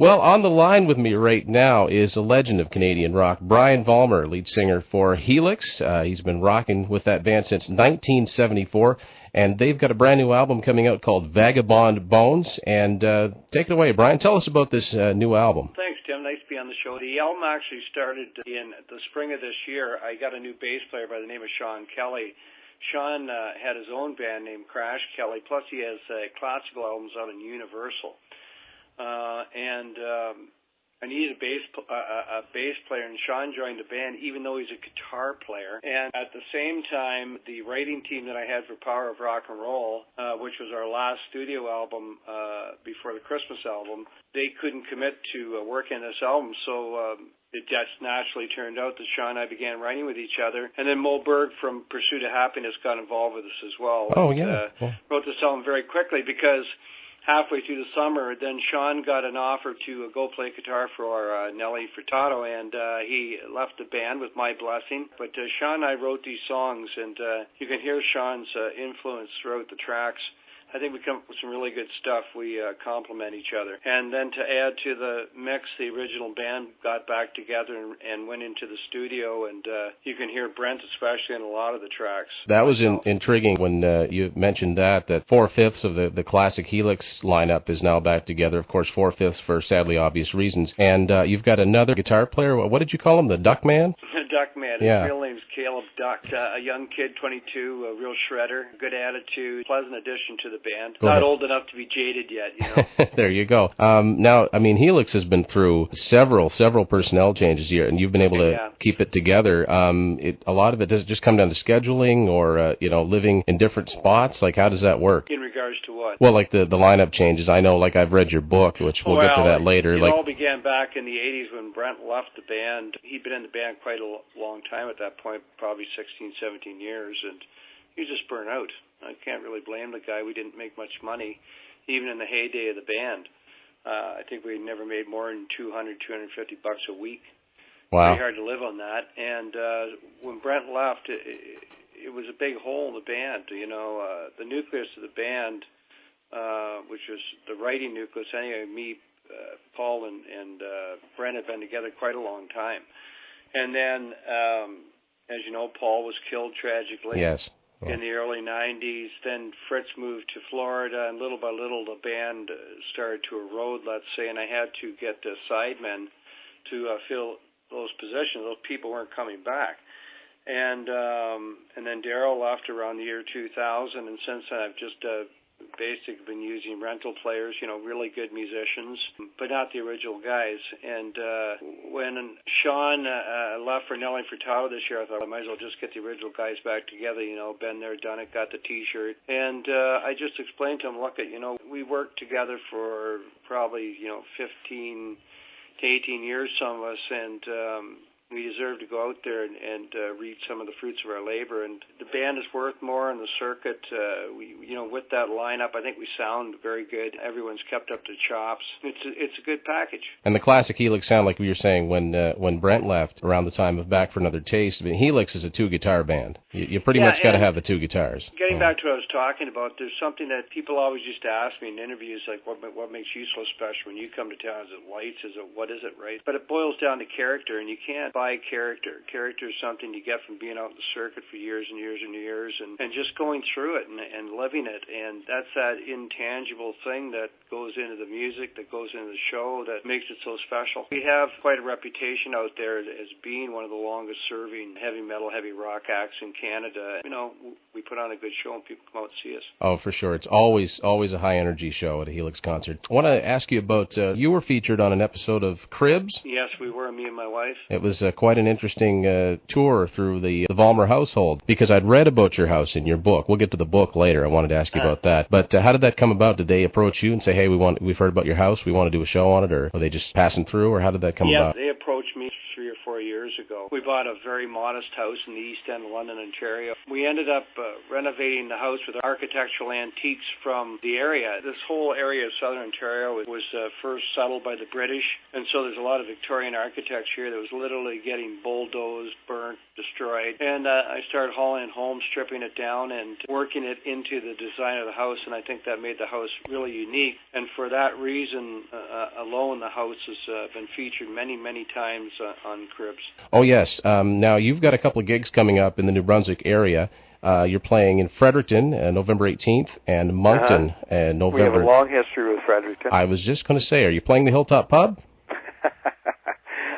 Well, on the line with me right now is a legend of Canadian rock, Brian Vollmer, lead singer for Helix. He's been rocking with that band since 1974, and they've got a brand new album coming out called Vagabond Bones. And take it away, Brian. Tell us about this new album. Thanks, Tim. Nice to be on the show. The album actually started in the spring of this year. I got a new bass player by the name of Sean Kelly. Sean had his own band named Crash Kelly, plus he has classical albums out on Universal. I needed a bass player, and Sean joined the band, even though he's a guitar player. And at the same time, the writing team that I had for Power of Rock and Roll, which was our last studio album before the Christmas album, they couldn't commit to working this album, so it just naturally turned out that Sean and I began writing with each other. And then Mo Berg from Pursuit of Happiness got involved with us as well. Oh, yeah. Wrote this album very quickly because halfway through the summer, then Sean got an offer to go play guitar for Nelly Furtado, and he left the band with my blessing. But Sean and I wrote these songs, and you can hear Sean's influence throughout the tracks. I think we come up with some really good stuff. We complement each other. And then to add to the mix, the original band got back together and went into the studio, and you can hear Brent especially in a lot of the tracks. That was intriguing when you mentioned that 4/5 of the classic Helix lineup is now back together. Of course, 4/5 for sadly obvious reasons. And you've got another guitar player. What did you call him, the Duck Man? Duck Man. Yeah. His real name's Caleb Duck. A young kid, 22, a real shredder, good attitude, pleasant addition to the band. Not old enough to be jaded yet, you know. There you go. Now, I mean, Helix has been through several personnel changes here, and you've been able to keep it together. A lot of it, does it just come down to scheduling or, living in different spots? Like, how does that work? In regards to what? Well, like the lineup changes. I know, like, I've read your book, which we'll get to that later. It all began back in the 80s when Brent left the band. He'd been in the band quite a long time at that point, probably 16, 17 years, and he was just burnt out. I can't really blame the guy. We didn't make much money, even in the heyday of the band. I think we never made more than $200, $250 a week. Wow. Pretty hard to live on that. And when Brent left, it was a big hole in the band. The nucleus of the band, which was the writing nucleus, anyway, me, Paul, and Brent had been together quite a long time. And then, as you know, Paul was killed tragically. Yes. In the early 90s. Then Fritz moved to Florida, and little by little the band started to erode, let's say, and I had to get the sidemen to fill those positions. Those people weren't coming back. And then Daryl left around the year 2000, and since then I've just basically been using rental players, really good musicians, but not the original guys. And when Sean left for Nelly Furtado this year, I thought I might as well just get the original guys back together, been there, done it, got the T-shirt. And I just explained to him, look, we worked together for probably, 15 to 18 years, some of us, and we deserve to go out there and reap some of the fruits of our labor. And the band is worth more on the circuit. With that lineup, I think we sound very good. Everyone's kept up to chops. It's a good package. And the classic Helix sound, like we were saying, when Brent left around the time of Back for Another Taste, I mean, Helix is a two-guitar band. You pretty much got to have the two guitars. Getting back to what I was talking about, there's something that people always used to ask me in interviews, like, what makes you so special when you come to town? Is it lights? What is it, right? But it boils down to character, and you can't buy character. Character is something you get from being out in the circuit for years and years and years, and just going through it and living it. And that's that intangible thing that goes into the music, that goes into the show, that makes it so special. We have quite a reputation out there as being one of the longest-serving heavy metal, heavy rock acts in Canada. We put on a good show and people come out and see us. Oh, for sure. It's always a high-energy show at a Helix concert. I want to ask you about, you were featured on an episode of Cribs. Yes, we were, me and my wife. It was quite an interesting tour through the Vollmer household, because I'd read about your house in your book. We'll get to the book later. I wanted to ask you about that. But how did that come about? Did they approach you and say, hey, we've heard about your house, we want to do a show on it, or were they just passing through, or how did that come about? Yeah, they approached me 3 or 4 years ago. We bought a very modest house in the East End of London, Ontario. We ended up renovating the house with architectural antiques from the area. This whole area of southern Ontario was first settled by the British, and so there's a lot of Victorian architecture that was literally getting bulldozed, burnt, destroyed. And I started hauling it home, stripping it down, and working it into the design of the house, and I think that made the house really unique. And for that reason alone, the house has been featured many, many times on Cribs. Oh, yes. Now, you've got a couple of gigs coming up in the New Brunswick area. You're playing in Fredericton November 18th and Moncton November... We have a long history with Fredericton. I was just going to say, are you playing the Hilltop Pub?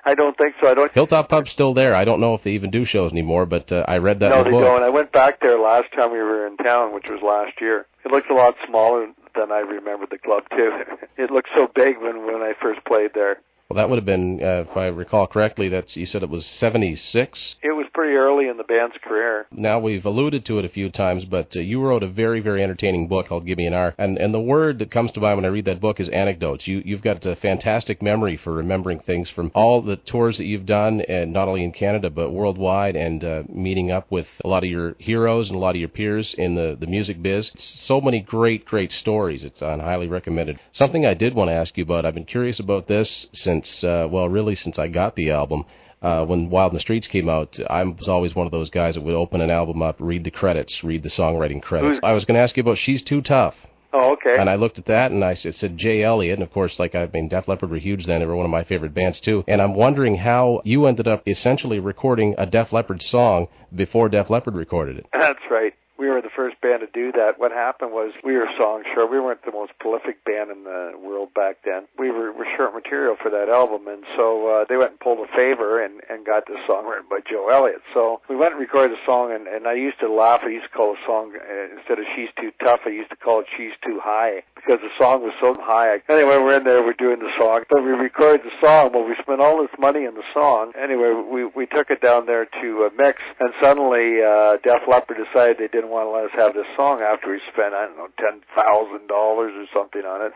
I don't think so. Hilltop Pub's still there. I don't know if they even do shows anymore, but I read that in the book. No, they don't. I went back there last time we were in town, which was last year. It looks a lot smaller than I remember the club, too. It looked so big when I first played there. Well, that would have been, if I recall correctly, you said it was 76? It was pretty early in the band's career. Now, we've alluded to it a few times, but you wrote a very, very entertaining book called Give Me an Hour, and the word that comes to mind when I read that book is anecdotes. You've got a fantastic memory for remembering things from all the tours that you've done, and not only in Canada, but worldwide, and meeting up with a lot of your heroes and a lot of your peers in the music biz. So many great, great stories. It's highly recommended. Something I did want to ask you about, I've been curious about this since I got the album. When Wild in the Streets came out, I was always one of those guys that would open an album up, read the credits, read the songwriting credits. I was going to ask you about She's Too Tough. Oh, okay. And I looked at that, and it said Jay Elliott, and of course, Def Leppard were huge then. They were one of my favorite bands, too. And I'm wondering how you ended up essentially recording a Def Leppard song before Def Leppard recorded it. That's right. We were the first band to do that. What happened was we were song short. We weren't the most prolific band in the world back then. We were short material for that album, and so they went and pulled a favor and got this song written by Joe Elliott. So we went and recorded the song, and I used to laugh. I used to call the song, instead of She's Too Tough, I used to call it She's Too High, because the song was so high. Anyway, we're in there, we're doing the song. But we recorded the song. Well, we spent all this money in the song. Anyway, we took it down there to mix, and suddenly Def Leppard decided they didn't want to let us have this song after we spent, I don't know, $10,000 or something on it.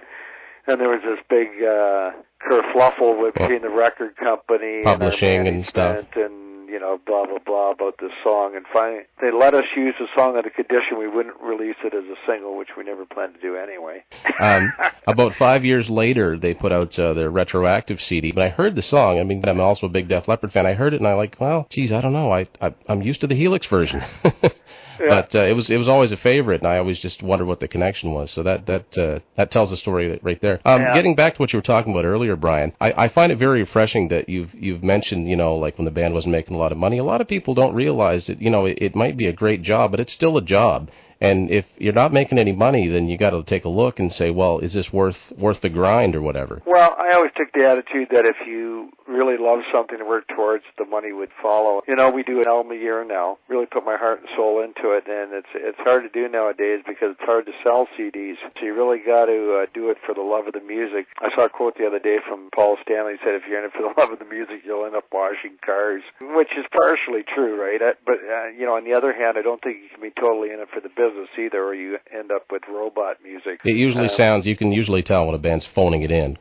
And there was this big kerfluffle between the record company publishing and stuff. And, blah, blah, blah about this song. And finally, they let us use the song on the condition we wouldn't release it as a single, which we never planned to do anyway. About 5 years later, they put out their retroactive CD. But I heard the song. I mean, I'm also a big Def Leppard fan. I heard it, and I don't know. I'm used to the Helix version. Yeah. But it was always a favorite, and I always just wondered what the connection was. So that tells the story right there. Getting back to what you were talking about earlier, Brian, I find it very refreshing that you've mentioned, when the band wasn't making a lot of money. A lot of people don't realize that, it might be a great job, but it's still a job. And if you're not making any money, then you got to take a look and say, well, is this worth the grind or whatever? Well, I always took the attitude that if you really love something to work towards, the money would follow. We do an album a year now. Really put my heart and soul into it, and it's hard to do nowadays because it's hard to sell CDs. So you really got to do it for the love of the music. I saw a quote the other day from Paul Stanley. He said, "If you're in it for the love of the music, you'll end up washing cars," which is partially true, right? But on the other hand, I don't think you can be totally in it for the business either, or you end up with robot music. It usually sounds, you can usually tell when a band's phoning it in.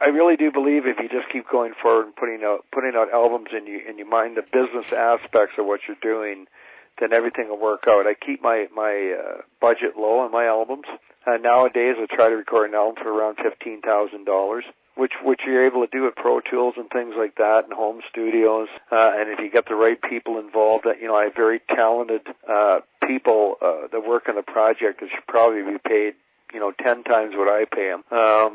I really do believe if you just keep going forward and putting out albums and you mind the business aspects of what you're doing, then everything will work out. I keep my budget low on my albums. Nowadays, I try to record an album for around $15,000. Which you're able to do with Pro Tools and things like that, and home studios. And if you get the right people involved, I have very talented people that work on the project that should probably be paid 10 times what I pay them.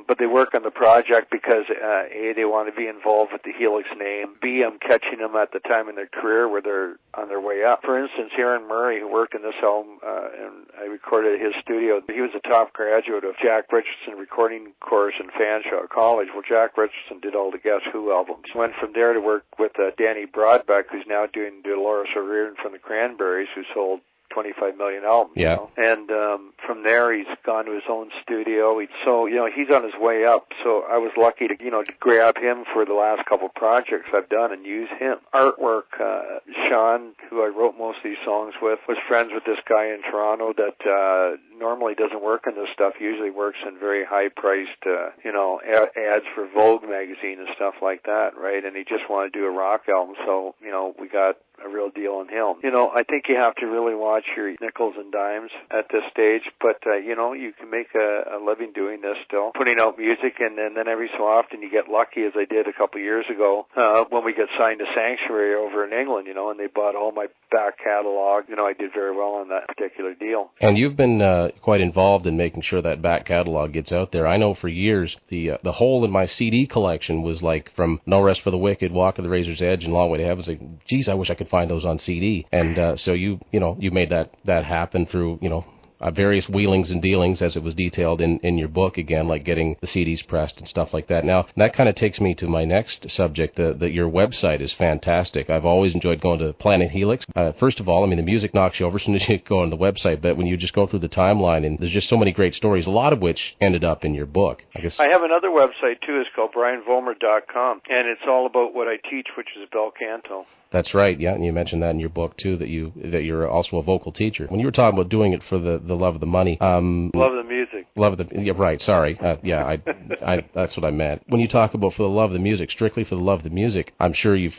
But they work on the project because, A, they want to be involved with the Helix name. B, I'm catching them at the time in their career where they're on their way up. For instance, Aaron Murray, who worked in this album, and I recorded at his studio, he was a top graduate of Jack Richardson recording course in Fanshawe College. Well, Jack Richardson did all the Guess Who albums. Went from there to work with Danny Broadbeck, who's now doing Dolores O'Riordan from the Cranberries, who sold 25 million albums. Yeah. You know? And from there, he's gone to his own studio. So, you know, he's on his way up. So I was lucky to, you know, to grab him for the last couple of projects I've done and use him. Artwork, Sean, who I wrote most of these songs with, was friends with this guy in Toronto that normally doesn't work in this stuff, usually works in very high-priced, you know, ads for Vogue magazine and stuff like that, right? And he just wanted to do a rock album, so, you know, we got a real deal on him. You know, I think you have to really watch your nickels and dimes at this stage, but, you know, you can make a living doing this still, putting out music, and then every so often you get lucky, as I did a couple of years ago, when we got signed to Sanctuary over in England, you know, and they bought all my back catalog. You know, I did very well on that particular deal. And you've been quite involved in making sure that back catalog gets out there. I know for years the hole in my CD collection was like from No Rest for the Wicked, Walk of the Razor's Edge, and Long Way to Heaven. Like, geez, I wish I could find those on CD. And so you made that happen through, you know, various wheelings and dealings, as it was detailed in your book, again, like getting the CDs pressed and stuff like that. Now, that kind of takes me to my next subject, that your website is fantastic. I've always enjoyed going to Planet Helix. First of all, I mean, the music knocks you over as soon as you go on the website, but when you just go through the timeline, and there's just so many great stories, a lot of which ended up in your book. I have another website, too. It's called brianvollmer.com, and it's all about what I teach, which is bel canto. That's right, yeah, and you mentioned that in your book too, that you're also a vocal teacher. When you were talking about doing it for the love of the money, love of the music. Yeah, right. Sorry, I that's what I meant. When you talk about for the love of the music, strictly for the love of the music, I'm sure you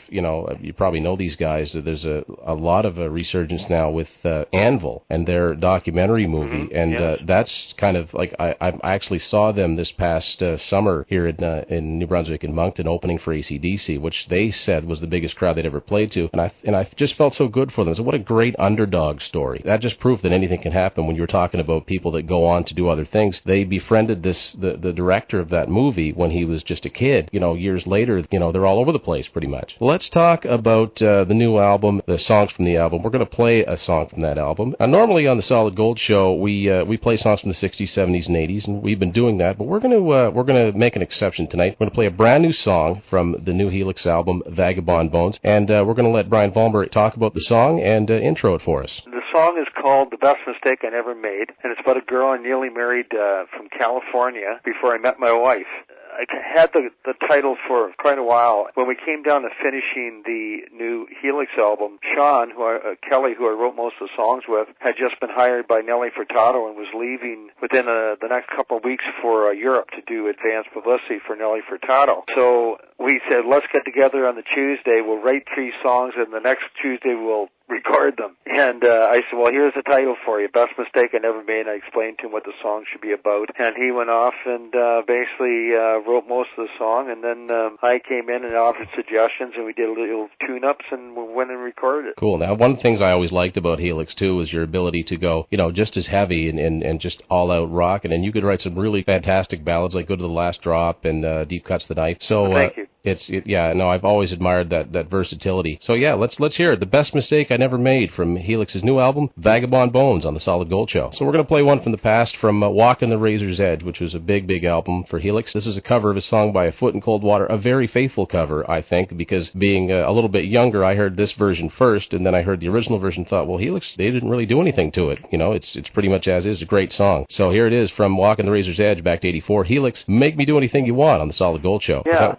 probably know these guys. That there's a lot of a resurgence now with Anvil and their documentary movie, and yes. That's kind of like I actually saw them this past summer here in New Brunswick in Moncton, opening for AC/DC, which they said was the biggest crowd they'd ever played to, and I just felt so good for them. So what a great underdog story. That just proved that anything can happen. When you were talking about people that go on to do other things, they befriended the director of that movie when he was just a kid. You know, years later, you know, they're all over the place pretty much. Let's talk about the new album, the songs from the album. We're going to play a song from that album. Normally on the Solid Gold Show, we play songs from the 60s, 70s, and 80s, and we've been doing that, but we're going to make an exception tonight. We're going to play a brand new song from the new Helix album, Vagabond Bones, and we're going to let Brian Vollmer talk about the song and intro it for us. The song is called The Best Mistake I Never Made, and it's about a girl I nearly married from California before I met my wife. I had the title for quite a while. When we came down to finishing the new Helix album, Sean, Kelly, who I wrote most of the songs with, had just been hired by Nelly Furtado and was leaving within the next couple of weeks for Europe to do advanced publicity for Nelly Furtado. So we said, let's get together on the Tuesday. We'll write 3 songs, and the next Tuesday we'll record them. And I said, well, here's the title for you, Best Mistake I Never Made. I explained to him what the song should be about. And he went off and basically wrote most of the song. And then I came in and offered suggestions, and we did a little tune-ups, and we went and recorded it. Cool. Now, one of the things I always liked about Helix, too, is your ability to go, you know, just as heavy and just all-out rock. And then you could write some really fantastic ballads like Go to the Last Drop and Deep Cuts the Knife. So thank you. I've always admired that versatility. So yeah, let's hear it. The Best Mistake I Never Made from Helix's new album, Vagabond Bones, on the Solid Gold Show. So we're going to play one from the past from Walk on the Razor's Edge, which was a big album for Helix. This is a cover of a song by A Foot in Cold Water, a very faithful cover, I think, because being a little bit younger, I heard this version first, and then I heard the original version, thought, well, Helix, they didn't really do anything to it. You know, it's pretty much as is, a great song. So here it is from Walk on the Razor's Edge, back to '84. Helix, Make Me Do Anything You Want on the Solid Gold Show. Yeah.